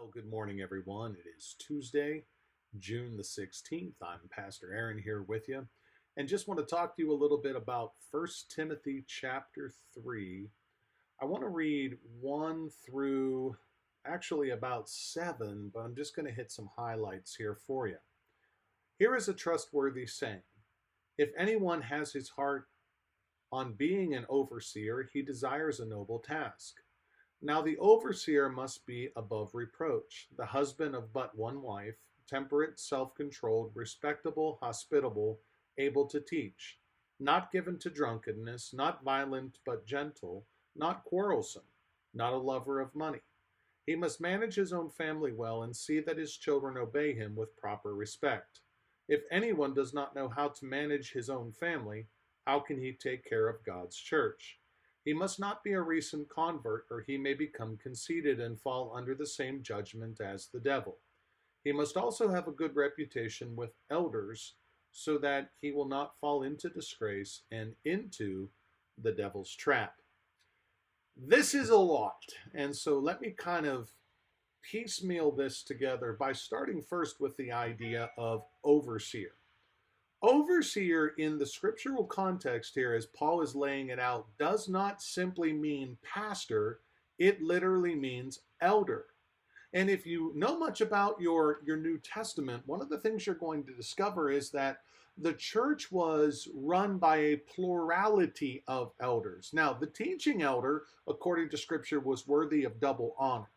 Well, good morning, everyone. It is Tuesday, June the 16th. I'm Pastor Aaron here with you, and just want to talk to you a little bit about First Timothy chapter 3. I want to read 1 through actually about 7, but I'm just going to hit some highlights here for you. Here is a trustworthy saying: if anyone has his heart on being an overseer, he desires a noble task. Now the overseer must be above reproach, the husband of but one wife, temperate, self-controlled, respectable, hospitable, able to teach, not given to drunkenness, not violent but gentle, not quarrelsome, not a lover of money. He must manage his own family well and see that his children obey him with proper respect. If anyone does not know how to manage his own family, how can he take care of God's church? He must not be a recent convert, or he may become conceited and fall under the same judgment as the devil. He must also have a good reputation with elders, so that he will not fall into disgrace and into the devil's trap. This is a lot, and so let me kind of piecemeal this together by starting first with the idea of overseer. Overseer in the scriptural context here, as Paul is laying it out, does not simply mean pastor. It literally means elder. And if you know much about your New Testament, one of the things you're going to discover is that the church was run by a plurality of elders. Now, the teaching elder, according to scripture, was worthy of double honor.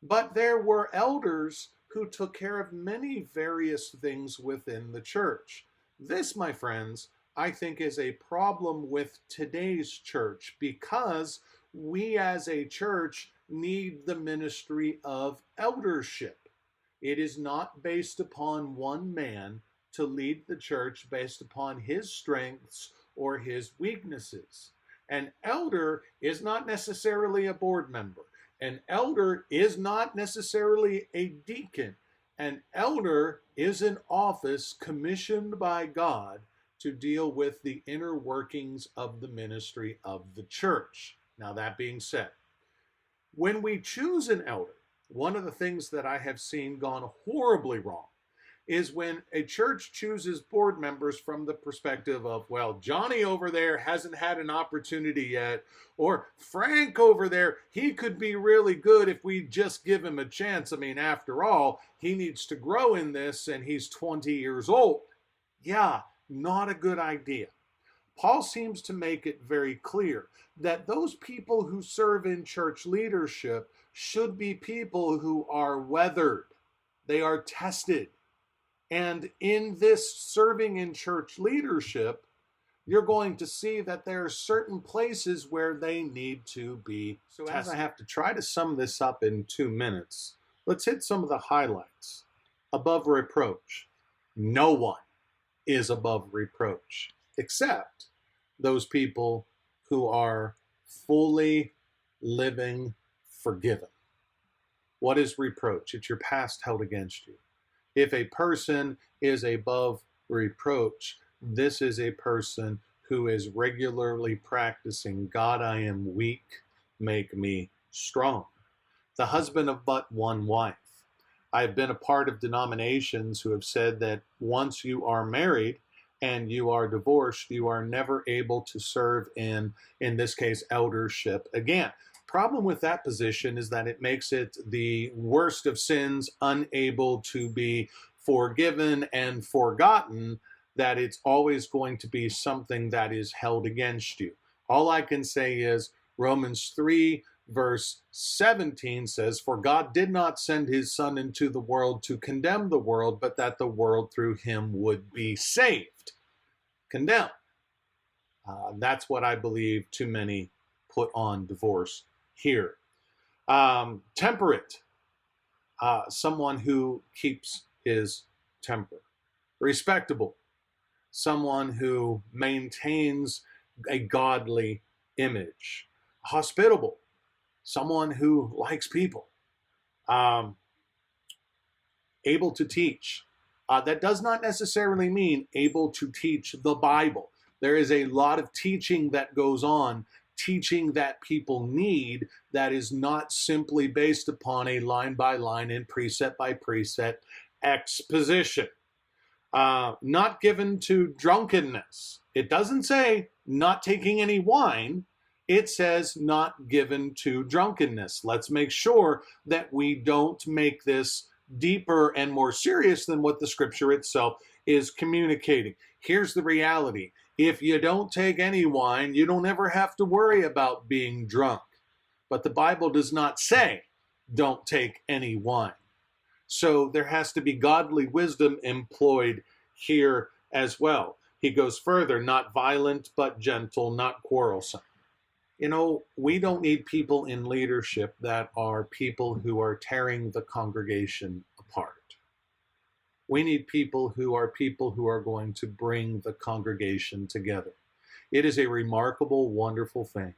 But there were elders who took care of many various things within the church. This, my friends, I think is a problem with today's church, because we as a church need the ministry of eldership. It is not based upon one man to lead the church based upon his strengths or his weaknesses. An elder is not necessarily a board member. An elder is not necessarily a deacon. An elder is an office commissioned by God to deal with the inner workings of the ministry of the church. Now, that being said, when we choose an elder, one of the things that I have seen gone horribly wrong is when a church chooses board members from the perspective of, well, Johnny over there hasn't had an opportunity yet, or Frank over there, he could be really good if we just give him a chance. I mean, after all, he needs to grow in this and he's 20 years old. Yeah, not a good idea. Paul seems to make it very clear that those people who serve in church leadership should be people who are weathered. They are tested. And in this serving in church leadership, you're going to see that there are certain places where they need to be tested. As I have to try to sum this up in 2 minutes, let's hit some of the highlights. Above reproach. No one is above reproach, except those people who are fully living forgiven. What is reproach? It's your past held against you. If a person is above reproach, this is a person who is regularly practicing, God, I am weak, make me strong. The husband of but one wife. I've been a part of denominations who have said that once you are married and you are divorced, you are never able to serve in this case, eldership again. Problem with that position is that it makes it the worst of sins, unable to be forgiven and forgotten, that it's always going to be something that is held against you. All I can say is Romans 3 verse 17 says, for God did not send his son into the world to condemn the world, but that the world through him would be saved. Condemn. That's what I believe too many put on divorce here. Temperate, someone who keeps his temper. Respectable, someone who maintains a godly image. Hospitable, someone who likes people. Able to teach. That does not necessarily mean able to teach the Bible. There is a lot of teaching that goes on teaching that people need that is not simply based upon a line by line and precept by precept exposition. Not given to drunkenness. It doesn't say not taking any wine. It says not given to drunkenness. Let's make sure that we don't make this deeper and more serious than what the scripture itself is communicating. Here's the reality. If you don't take any wine, you don't ever have to worry about being drunk. But the Bible does not say don't take any wine. So there has to be godly wisdom employed here as well. He goes further, not violent, but gentle, not quarrelsome. You know, we don't need people in leadership that are people who are tearing the congregation apart. We need people who are going to bring the congregation together. It is a remarkable, wonderful thing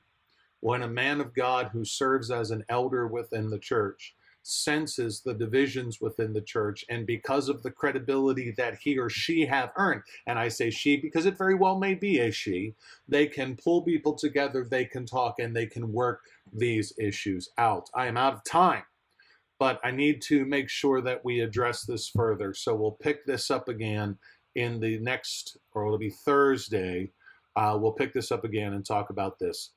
when a man of God who serves as an elder within the church senses the divisions within the church, and because of the credibility that he or she have earned, and I say she because it very well may be a she, they can pull people together, they can talk, and they can work these issues out. I am out of time, but I need to make sure that we address this further. So we'll pick this up again in the next, or it'll be Thursday. We'll pick this up again and talk about this.